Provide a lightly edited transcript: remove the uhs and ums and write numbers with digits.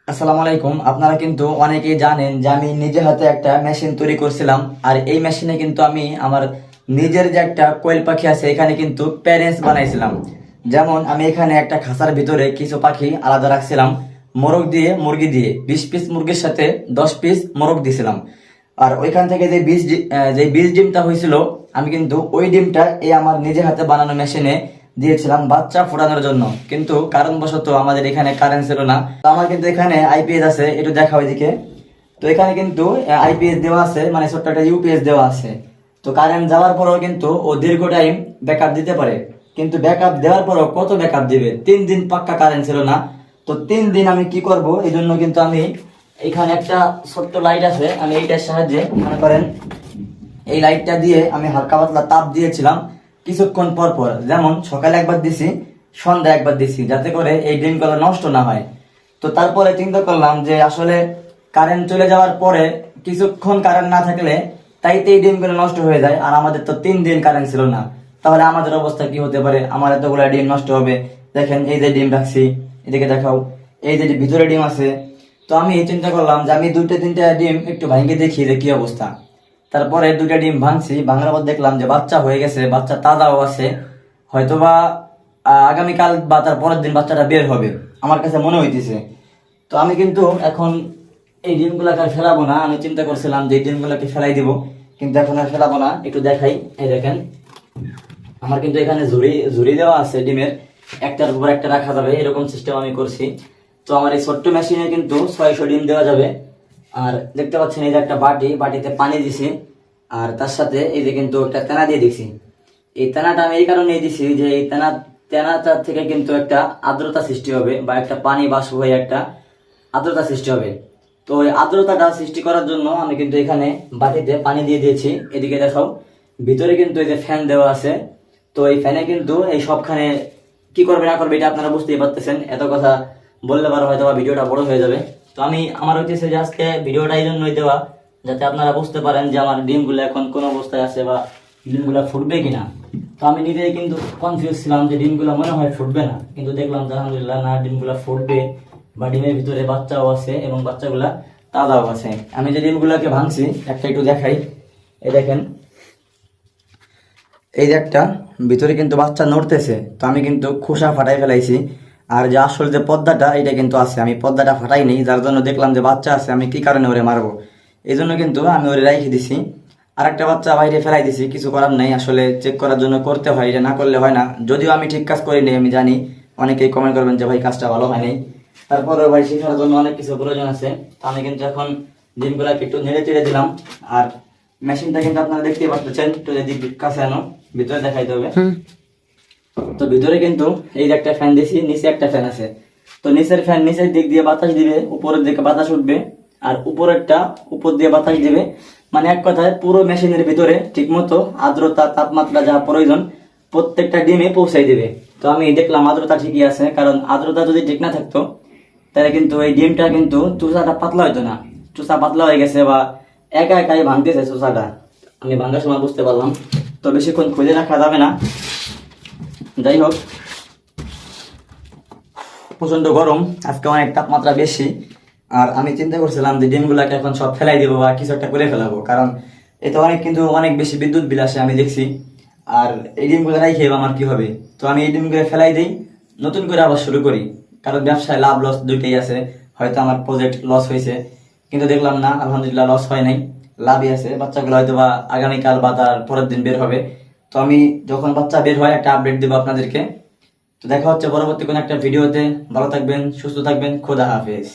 আসসালামু আলাইকুম। আপনারা কিন্তু অনেকেই জানেন যে আমি নিজে হাতে একটা মেশিন তৈরি করছিলাম। আর এই মেশিনে কিন্তু আমি আমার নিজের যে একটা কোয়েল পাখি আছে এখানে কিন্তু প্যারেন্টস বানাইছিলাম। যেমন আমি এখানে একটা খাঁচার ভিতরে কিছু পাখি আলাদা রাখছিলাম, মোরগ দিয়ে মুরগি দিয়ে 20 পিস মুরগির সাথে 10 পিস মোরগ দিছিলাম। আর ওইখান থেকে যে বীজ ডিমটা হয়েছিল, আমি কিন্তু ওই ডিমটা এই আমার নিজে হাতে বানানো মেশিনে দিয়েছিলাম বাচ্চা ফোটানোর জন্য। কিন্তু কারণবশত আমাদের এখানে কারেন্ট ছিল না। তো আমার কিন্তু এখানে আইপিএস আছে, একটু দেখা ওইদিকে। তো এখানে কিন্তু আইপিএস দেওয়া আছে, মানে ছোট্ট একটা ইউপিএস দেওয়া আছে। তো কারেন্ট যাওয়ার পরেও কিন্তু ও দীর্ঘ টাইম ব্যাকআপ দিতে পারে। কিন্তু ব্যাকআপ দেওয়ার পরেও কত ব্যাকআপ দিবে? 3 দিন পাক্কা কারেন্ট ছিল না। তো 3 দিন আমি কি করব, এই জন্য কিন্তু আমি এখানে একটা ছোট্ট লাইট আছে, আমি এইটার সাহায্যে মনে করেন এই লাইটটা দিয়ে আমি হালকা পাতলা তাপ দিয়েছিলাম কিছুক্ষণ পর পর। যেমন সকালে একবার দিছি, সন্ধ্যা একবার দিছি, যাতে করে এই ডিমগুলো নষ্ট না হয়। তো তারপরে চিন্তা করলাম যে আসলে কারেন্ট চলে যাওয়ার পরে কিছুক্ষণ কারেন্ট না থাকলে তাইতে এই ডিমগুলো নষ্ট হয়ে যায়। আর আমাদের তো 3 দিন কারেন্ট ছিল না, তাহলে আমাদের অবস্থা কি হতে পারে? আমার এতগুলো ডিম নষ্ট হবে। দেখেন এই যে ডিম রাখছি, এদিকে দেখাও, এই যে ভিতরে ডিম আছে। তো আমি চিন্তা করলাম যে আমি 2-3টা ডিম একটু ভাঙে দেখি যে কি অবস্থা। তারপরে 2টা ডিম ভাঙছি, ভাঙার পর দেখলাম যে বাচ্চা হয়ে গেছে, বাচ্চা তাজাও আছে। হয়তোবা আগামীকাল বা তার পরের দিন বাচ্চাটা বের হবে, আমার কাছে মনে হইতেছে। তো আমি কিন্তু এখন এই ডিমগুলাকে আর ফেলাবো না। আমি চিন্তা করছিলাম যে এই ডিমগুলাকে ফেলাই দিব, কিন্তু এখন আর ফেলাবো না। একটু দেখাই, এই দেখেন আমার কিন্তু এখানে ঝুড়ি ঝুড়ি দেওয়া আছে ডিমের, একটার উপর একটা রাখা যাবে এরকম সিস্টেম আমি করছি। তো আমার এই ছোট্ট মেশিনে কিন্তু 600 ডিম দেওয়া যাবে। আর দেখতে পাচ্ছেন এই যে একটা বাটি, বাটিতে পানি দিছি। আর তার সাথে এই যে কিন্তু একটা তেনা দিয়ে দিছি। এই তেনাটা আমি এই কারণে দিছি যে এই তেনাটা থেকে কিন্তু একটা আর্দ্রতা সৃষ্টি হবে, বা একটা পানি বাষ্প হয়ে একটা আর্দ্রতা সৃষ্টি হবে। তো এই আর্দ্রতাটা সৃষ্টি করার জন্য আমি কিন্তু এখানে বাটিতে পানি দিয়ে দিয়েছি। এদিকে দেখাও, ভিতরে কিন্তু এই যে ফ্যান দেওয়া আছে। তো এই ফ্যানে কিন্তু এই সবখানে কি করবে না করবে এটা আপনারা বুঝতেই পারতেছেন। এত কথা বললে পারো হয়তো বা ভিডিওটা বড় হয়ে যাবে। তো আমি আমার হচ্ছে যে আজকে ভিডিওটা এই জন্যই দেওয়া, যাতে আপনারা বুঝতে পারেন যে আমার ডিমগুলো এখন কোন অবস্থায় আছে বা ডিমগুলো ফুটবে কিনা। তো আমি নিজেই কিন্তু কনফিউজ ছিলাম যে ডিমগুলো মনে হয় ফুটবে না, কিন্তু দেখলাম যে আলহামদুলিল্লাহ না, ডিমগুলো ফুটবে, বা ডিমের ভিতরে বাচ্চাও আছে এবং বাচ্চাগুলা তাজাও আছে। আমি যে ডিমগুলোকে ভাঙছি একটা একটু দেখাই, এই দেখেন এই যে একটা ভিতরে কিন্তু বাচ্চা নড়তেছে। তো আমি কিন্তু খোসা ফাটাই ফেলাইছি। আর যে আসল যে পর্দাটা এটা কিন্তু আছে, আমি পর্দাটা ফাটাইনি, যার জন্য দেখলাম যে বাচ্চা আছে, আমি কি কারণে ওরে মারবো, এই জন্য কিন্তু আমি ওরে রাইখে দিছি। আর একটা বাচ্চা বাইরে ফেলাই দিছি, কিছু করার নাই, আসলে চেক করার জন্য করতে হয়, এটা না করলে হয় না। যদিও আমি ঠিক কাজ করিনি, আমি জানি অনেকেই কমেন্ট করবেন যে ভাই কাজটা ভালো হয়নি। তারপরে ভাই শেখার জন্য অনেক কিছু প্রয়োজন আছে। তো আমি কিন্তু এখন ডিমগুলাকে একটু নেড়ে চেড়ে দিলাম। আর মেশিনটা কিন্তু আপনারা দেখতেই পাচ্ছেন, একটু যদি কাছে আনো, ভিতরে দেখাইতে হবে। তো ভিতরে কিন্তু এই যে একটা ফ্যান দিয়েছি, নিচে একটা ফ্যান আছে। তো নিচের ফ্যান নিচের দিক দিয়ে বাতাস দিবে, উপরের দিকে বাতাস উঠবে। আর উপরেরটা উপর দিয়ে বাতাস দিবে। মানে এক কথায় পুরো মেশিনের ভিতরে ঠিক মতো আর্দ্রতা তাপমাত্রা যা প্রয়োজন প্রত্যেকটা ডিমে পৌঁছাই দিবে। তো আমি দেখলাম আর্দ্রতা ঠিকই আছে, কারণ আর্দ্রতা যদি ঠিক না থাকতো তাহলে কিন্তু এই ডিমটা কিন্তু চুষাটা পাতলা হইতো না। চুষা পাতলা হয়ে গেছে বা একা একাই ভাঙতেছে চুষাটা, আমি ভাঙার সময় বুঝতে পারলাম। তো বেশিক্ষণ খুলে রাখা যাবে না। যাই হোক, প্রচন্ড গরম আজকে, অনেক তাপমাত্রা বেশি। আর আমি চিন্তা করছিলাম যে ডিমগুলাকে এখন সব ফেলাই দিব বা কিছু একটা করে ফেলাবো, কারণ এতে অনেক বেশি বিদ্যুৎ বিল আসে আমি দেখছি। আর এই ডিমগুলো রাই খেয়ে আমার কি হবে? তো আমি এই ডিমগুলো ফেলাই দিই, নতুন করে আবার শুরু করি। কারণ ব্যবসায় লাভ লস দুইটাই আছে। হয়তো আমার প্রজেক্ট লস হয়েছে, কিন্তু দেখলাম না, আলহামদুলিল্লাহ লস হয় নাই, লাভই আছে। বাচ্চাগুলো হয়তো বা আগামীকাল বা তার পরের দিন বের হবে। তো আমি যখন বাচ্চা বের হয় একটা আপডেট দেবো আপনাদেরকে। তো দেখা হচ্ছে পরবর্তী কোনো একটা ভিডিওতে। ভালো থাকবেন, সুস্থ থাকবেন, খোদা হাফেজ।